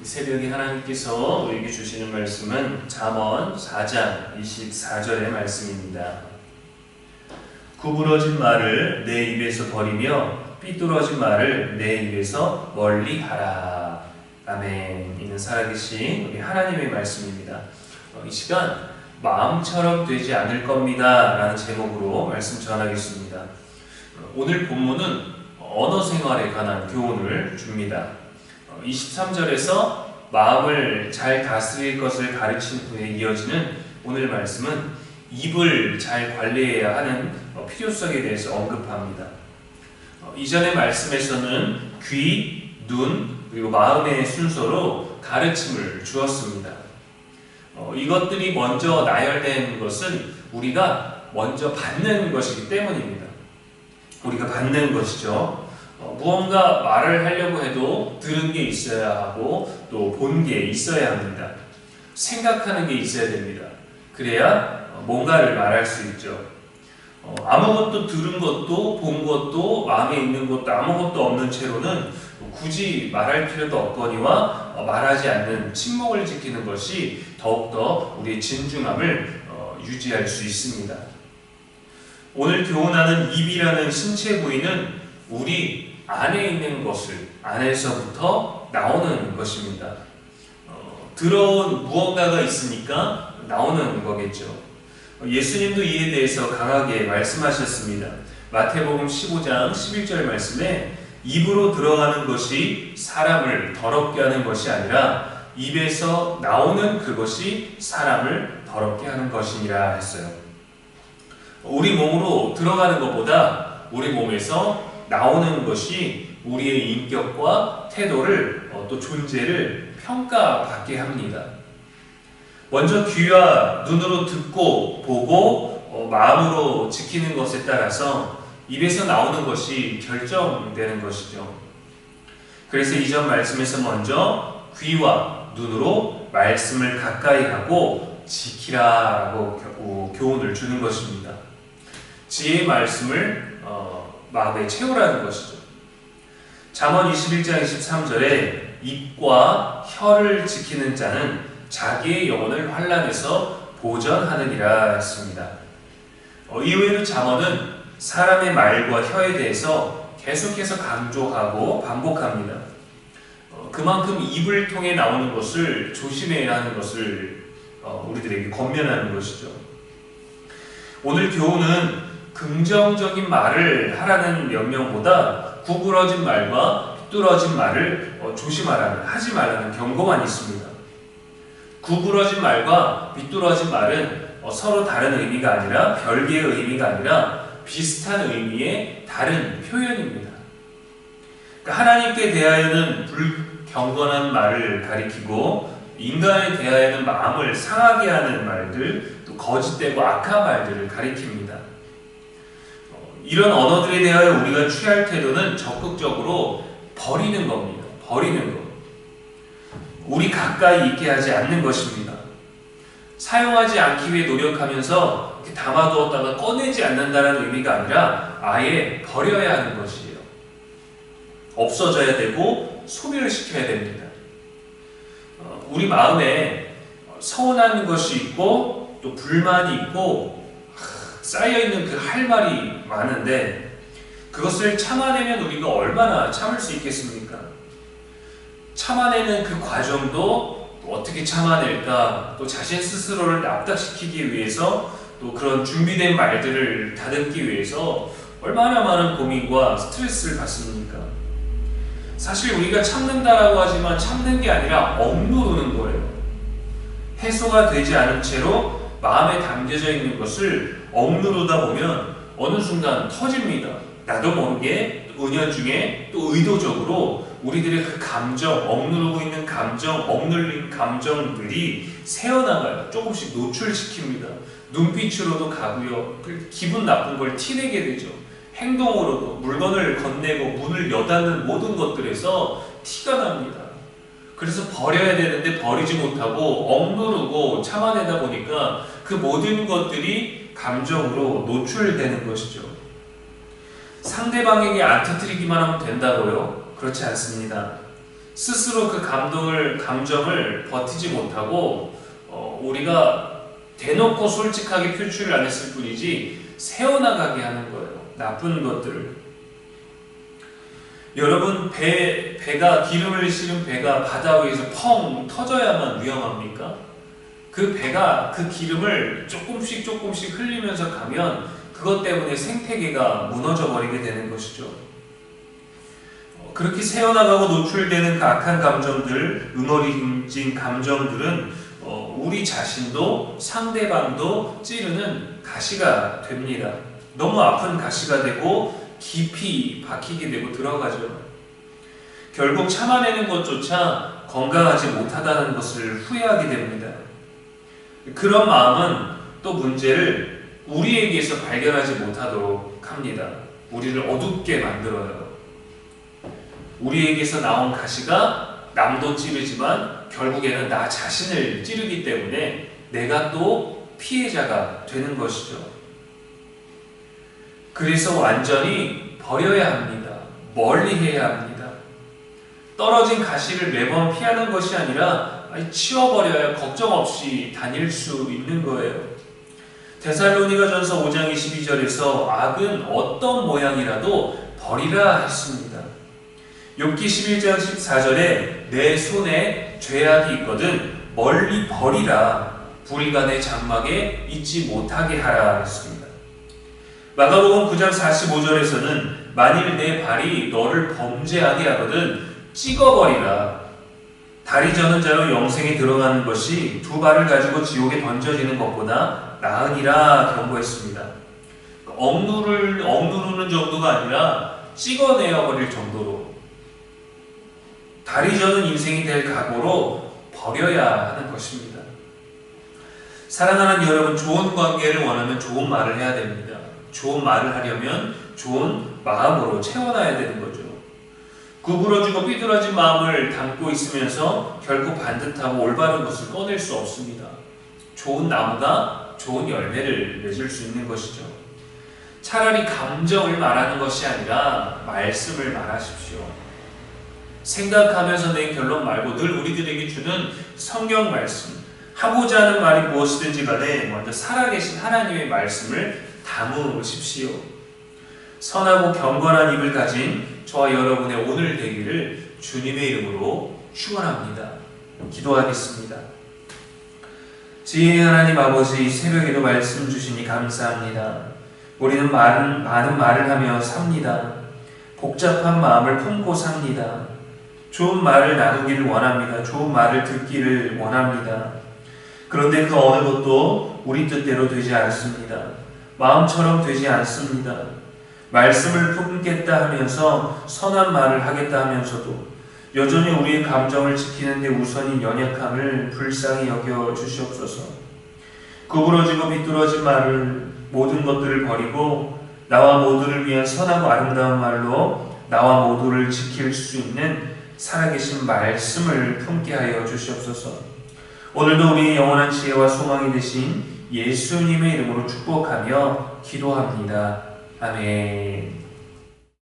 새벽에 하나님께서 우리에게 주시는 말씀은 잠언 4장 24절의 말씀입니다. 구부러진 말을 내 입에서 버리며 삐뚤어진 말을 내 입에서 멀리하라. 아멘. 이는 살아계신 우리 하나님의 말씀입니다. 이 시간 마음처럼 되지 않을 겁니다 라는 제목으로 말씀 전하겠습니다. 오늘 본문은 언어 생활에 관한 교훈을 줍니다. 23절에서 마음을 잘 다스릴 것을 가르친 후에 이어지는 오늘 말씀은 입을 잘 관리해야 하는 필요성에 대해서 언급합니다. 이전의 말씀에서는 귀, 눈, 그리고 마음의 순서로 가르침을 주었습니다. 이것들이 먼저 나열된 것은 우리가 먼저 받는 것이기 때문입니다. 우리가 받는 것이죠. 무언가 말을 하려고 해도 들은 게 있어야 하고 또 본 게 있어야 합니다. 생각하는 게 있어야 됩니다. 그래야 뭔가를 말할 수 있죠. 아무것도 들은 것도 본 것도 마음에 있는 것도 아무것도 없는 채로는 굳이 말할 필요도 없거니와 말하지 않는 침묵을 지키는 것이 더욱더 우리의 진중함을 유지할 수 있습니다. 오늘 교훈하는 입이라는 신체 부위는 우리 안에 있는 것을 안에서부터 나오는 것입니다. 들어온 무언가가 있으니까 나오는 거겠죠. 예수님도 이에 대해서 강하게 말씀하셨습니다. 마태복음 15장 11절 말씀에 입으로 들어가는 것이 사람을 더럽게 하는 것이 아니라 입에서 나오는 그것이 사람을 더럽게 하는 것이니라 했어요. 우리 몸으로 들어가는 것보다 우리 몸에서 나오는 것이 우리의 인격과 태도를 또 존재를 평가받게 합니다. 먼저 귀와 눈으로 듣고 보고 마음으로 지키는 것에 따라서 입에서 나오는 것이 결정되는 것이죠. 그래서 이전 말씀에서 먼저 귀와 눈으로 말씀을 가까이 하고 지키라라고 교훈을 주는 것입니다. 지혜의 말씀을 마음에 채우라는 것이죠. 잠언 21장 23절에 입과 혀를 지키는 자는 자기의 영혼을 환난에서 보전하느니라 했습니다. 이외에도 잠언은 사람의 말과 혀에 대해서 계속해서 강조하고 반복합니다. 그만큼 입을 통해 나오는 것을 조심해야 하는 것을 우리들에게 권면하는 것이죠. 오늘 교훈은 긍정적인 말을 하라는 명령보다 구부러진 말과 삐뚤어진 말을 조심하라는, 하지 말라는 경고만 있습니다. 구부러진 말과 삐뚤어진 말은 서로 다른 의미가 아니라 별개의 의미가 아니라 비슷한 의미의 다른 표현입니다. 그러니까 하나님께 대하여는 불경건한 말을 가리키고 인간에 대하여는 마음을 상하게 하는 말들, 또 거짓되고 악한 말들을 가리킵니다. 이런 언어들에 대하여 우리가 취할 태도는 적극적으로 버리는 겁니다. 버리는 것. 우리 가까이 있게 하지 않는 것입니다. 사용하지 않기 위해 노력하면서 이렇게 담아두었다가 꺼내지 않는다는 의미가 아니라 아예 버려야 하는 것이에요. 없어져야 되고 소멸시켜야 됩니다. 우리 마음에 서운한 것이 있고 또 불만이 있고 쌓여있는 그 할 말이 많은데 그것을 참아내면 우리가 얼마나 참을 수 있겠습니까? 참아내는 그 과정도 어떻게 참아낼까, 또 자신 스스로를 납득시키기 위해서 또 그런 준비된 말들을 다듬기 위해서 얼마나 많은 고민과 스트레스를 받습니까? 사실 우리가 참는다라고 하지만 참는 게 아니라 억누르는 거예요. 해소가 되지 않은 채로 마음에 담겨져 있는 것을 억누르다 보면 어느 순간 터집니다. 나도 모르게 은연중에 또 의도적으로 우리들의 그 감정, 억누르고 있는 감정, 억눌린 감정들이 새어나가요. 조금씩 노출시킵니다. 눈빛으로도 가고요. 기분 나쁜 걸 티내게 되죠. 행동으로도 물건을 건네고 문을 여닫는 모든 것들에서 티가 납니다. 그래서 버려야 되는데 버리지 못하고 억누르고 참아내다 보니까 그 모든 것들이 감정으로 노출되는 것이죠. 상대방에게 안 터뜨리기만 하면 된다고요? 그렇지 않습니다. 스스로 그 감정을 버티지 못하고 우리가 대놓고 솔직하게 표출을 안 했을 뿐이지 새어나가게 하는 거예요. 나쁜 것들을. 여러분, 배가 기름을 실은 배가 바다 위에서 펑 터져야만 위험합니까? 그 배가 그 기름을 조금씩 흘리면서 가면 그것 때문에 생태계가 무너져 버리게 되는 것이죠. 그렇게 새어나가고 노출되는 그 악한 감정들, 응어리진 감정들은 우리 자신도 상대방도 찌르는 가시가 됩니다. 너무 아픈 가시가 되고 깊이 박히게 되고 들어가죠. 결국 참아내는 것조차 건강하지 못하다는 것을 후회하게 됩니다. 그런 마음은 또 문제를 우리에게서 발견하지 못하도록 합니다. 우리를 어둡게 만들어요. 우리에게서 나온 가시가 남도 찌르지만 결국에는 나 자신을 찌르기 때문에 내가 또 피해자가 되는 것이죠. 그래서 완전히 버려야 합니다. 멀리 해야 합니다. 떨어진 가시를 매번 피하는 것이 아니라 치워버려야 걱정 없이 다닐 수 있는 거예요. 데살로니가전서 5장 22절에서 악은 어떤 모양이라도 버리라 했습니다. 욥기 11장 14절에 내 손에 죄악이 있거든 멀리 버리라, 불의가 내 장막에 있지 못하게 하라 했습니다. 마가복음 9장 45절에서는 만일 내 발이 너를 범죄하게 하거든 찍어버리라, 다리 저는 자로 영생에 들어가는 것이 두 발을 가지고 지옥에 던져지는 것보다 나으니라 경고했습니다. 억누르는 정도가 아니라 찍어내어 버릴 정도로, 다리 저는 인생이 될 각오로 버려야 하는 것입니다. 사랑하는 여러분, 좋은 관계를 원하면 좋은 말을 해야 됩니다. 좋은 말을 하려면 좋은 마음으로 채워놔야 되는 거죠. 구부러지고 삐뚤어진 마음을 담고 있으면서 결코 반듯하고 올바른 것을 꺼낼 수 없습니다. 좋은 나무가 좋은 열매를 맺을 수 있는 것이죠. 차라리 감정을 말하는 것이 아니라 말씀을 말하십시오. 생각하면서 낸 결론 말고 늘 우리들에게 주는 성경 말씀, 하고자 하는 말이 무엇이든지 간에 먼저 살아계신 하나님의 말씀을 담으십시오. 선하고 경건한 입을 가진 저와 여러분의 오늘 되기를 주님의 이름으로 축원합니다. 기도하겠습니다. 지혜의 하나님 아버지, 새벽에도 말씀 주시니 감사합니다. 우리는 많은 말을 하며 삽니다. 복잡한 마음을 품고 삽니다. 좋은 말을 나누기를 원합니다. 좋은 말을 듣기를 원합니다. 그런데 그 어느 것도 우리 뜻대로 되지 않습니다. 마음처럼 되지 않습니다. 말씀을 품겠다 하면서 선한 말을 하겠다 하면서도 여전히 우리의 감정을 지키는 데 우선인 연약함을 불쌍히 여겨 주시옵소서. 구부러지고 비뚤어진 말을, 모든 것들을 버리고 나와 모두를 위한 선하고 아름다운 말로 나와 모두를 지킬 수 있는 살아계신 말씀을 품게 하여 주시옵소서. 오늘도 우리의 영원한 지혜와 소망이 되신 예수님의 이름으로 축복하며 기도합니다. 아멘.